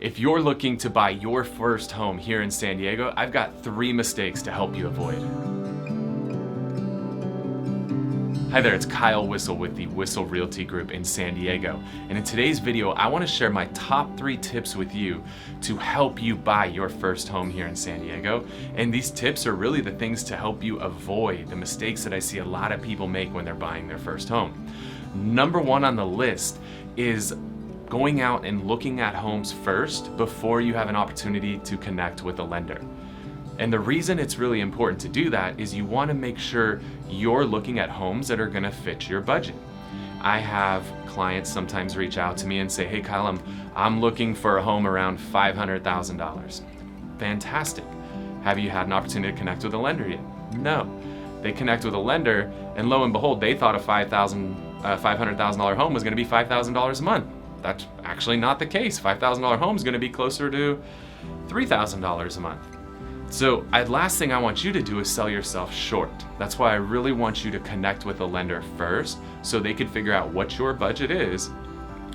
If you're looking to buy your first home here in San Diego, I've got 3 mistakes to help you avoid. Hi there, it's Kyle Whissel with the Whissel Realty Group in San Diego. And in today's video, I want to share my top 3 tips with you to help you buy your first home here in San Diego. And these tips are really the things to help you avoid the mistakes that I see a lot of people make when they're buying their first home. Number 1 on the list is going out and looking at homes first before you have an opportunity to connect with a lender. And the reason it's really important to do that is you want to make sure you're looking at homes that are going to fit your budget. I have clients sometimes reach out to me and say, hey Kyle, I'm looking for a home around $500,000. Fantastic. Have you had an opportunity to connect with a lender yet? No. They connect with a lender and lo and behold, they thought a $500,000 home was going to be $5,000 a month. That's actually not the case. $5,000 home is going to be closer to $3,000 a month. So last thing I want you to do is sell yourself short. That's why I really want you to connect with a lender first so they can figure out what your budget is,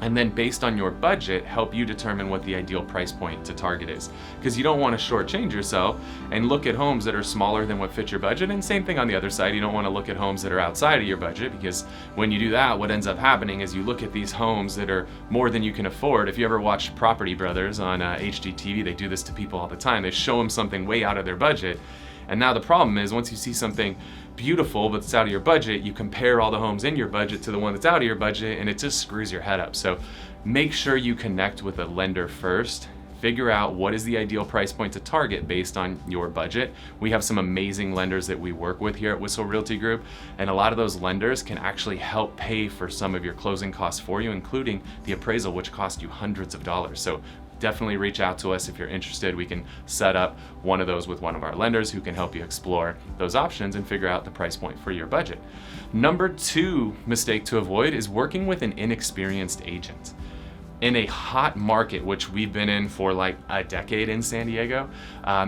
and then based on your budget, help you determine what the ideal price point to target is. Because you don't want to shortchange yourself and look at homes that are smaller than what fits your budget. And same thing on the other side, you don't want to look at homes that are outside of your budget, because when you do that, what ends up happening is you look at these homes that are more than you can afford. If you ever watch Property Brothers on HGTV, they do this to people all the time. They show them something way out of their budget. And now the problem is, once you see something beautiful but it's out of your budget, you compare all the homes in your budget to the one that's out of your budget, and it just screws your head up. So make sure you connect with a lender first. Figure out what is the ideal price point to target based on your budget. We have some amazing lenders that we work with here at Whissel Realty Group, and a lot of those lenders can actually help pay for some of your closing costs for you, including the appraisal, which costs you hundreds of dollars. So definitely reach out to us if you're interested. We can set up one of those with one of our lenders who can help you explore those options and figure out the price point for your budget. Number 2 mistake to avoid is working with an inexperienced agent. In a hot market, which we've been in for like a decade in San Diego,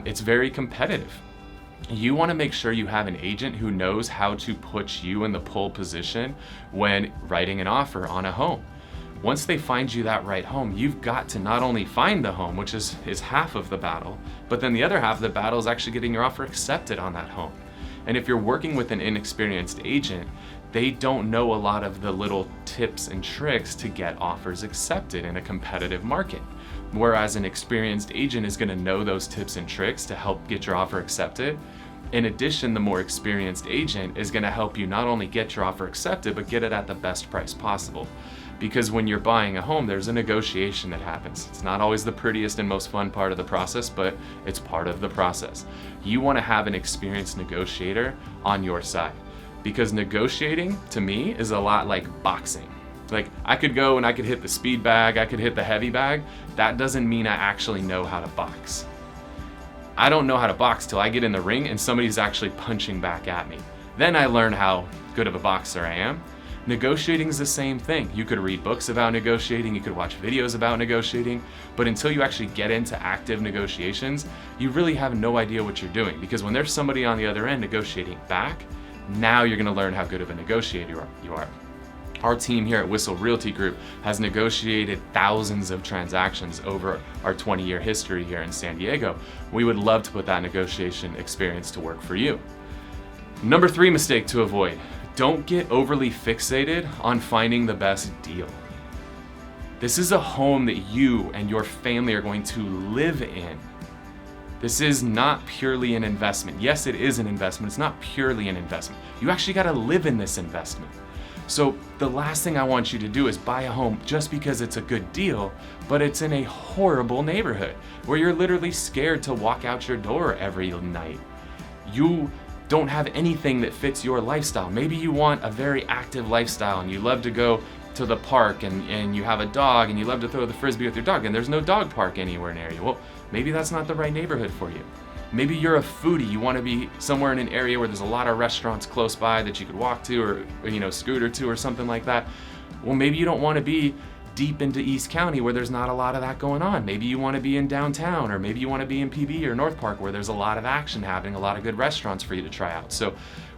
it's very competitive. You want to make sure you have an agent who knows how to put you in the pole position when writing an offer on a home. Once they find you that right home, you've got to not only find the home, which is half of the battle, but then the other half of the battle is actually getting your offer accepted on that home. And if you're working with an inexperienced agent, they don't know a lot of the little tips and tricks to get offers accepted in a competitive market. Whereas an experienced agent is going to know those tips and tricks to help get your offer accepted. In addition, the more experienced agent is going to help you not only get your offer accepted, but get it at the best price possible. Because when you're buying a home, there's a negotiation that happens. It's not always the prettiest and most fun part of the process, but it's part of the process. You want to have an experienced negotiator on your side, because negotiating to me is a lot like boxing. Like, I could go and I could hit the speed bag, I could hit the heavy bag. That doesn't mean I actually know how to box. I don't know how to box till I get in the ring and somebody's actually punching back at me. Then I learn how good of a boxer I am. Negotiating is the same thing. You could read books about negotiating, you could watch videos about negotiating, but until you actually get into active negotiations, you really have no idea what you're doing. Because when there's somebody on the other end negotiating back, now you're gonna learn how good of a negotiator you are. Our team here at Whissel Realty Group has negotiated thousands of transactions over our 20-year history here in San Diego. We would love to put that negotiation experience to work for you. Number 3 mistake to avoid: don't get overly fixated on finding the best deal. This is a home that you and your family are going to live in. This is not purely an investment. Yes, it is an investment. It's not purely an investment. You actually got to live in this investment. So the last thing I want you to do is buy a home just because it's a good deal, but it's in a horrible neighborhood where you're literally scared to walk out your door every night. You don't have anything that fits your lifestyle. Maybe you want a very active lifestyle and you love to go to the park and you have a dog and you love to throw the frisbee with your dog and there's no dog park anywhere near you. Well, maybe that's not the right neighborhood for you. Maybe you're a foodie, you want to be somewhere in an area where there's a lot of restaurants close by that you could walk to or scooter to or something like that. Well, maybe you don't want to be deep into East County where there's not a lot of that going on. Maybe you want to be in downtown, or maybe you want to be in PB or North Park where there's a lot of action happening, a lot of good restaurants for you to try out. So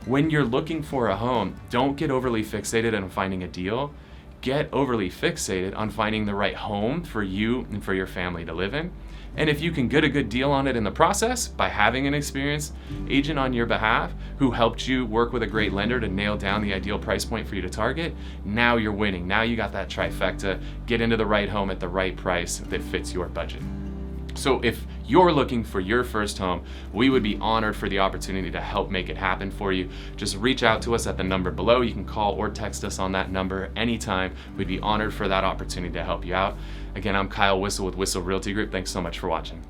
when you're looking for a home, don't get overly fixated on finding a deal. get overly fixated on finding the right home for you and for your family to live in. And if you can get a good deal on it in the process by having an experienced agent on your behalf who helped you work with a great lender to nail down the ideal price point for you to target, now you're winning. Now you got that trifecta. Get into the right home at the right price that fits your budget. So if you're looking for your first home, we would be honored for the opportunity to help make it happen for you. Just reach out to us at the number below. You can call or text us on that number anytime. We'd be honored for that opportunity to help you out. Again, I'm Kyle Whissel with Whissel Realty Group. Thanks so much for watching.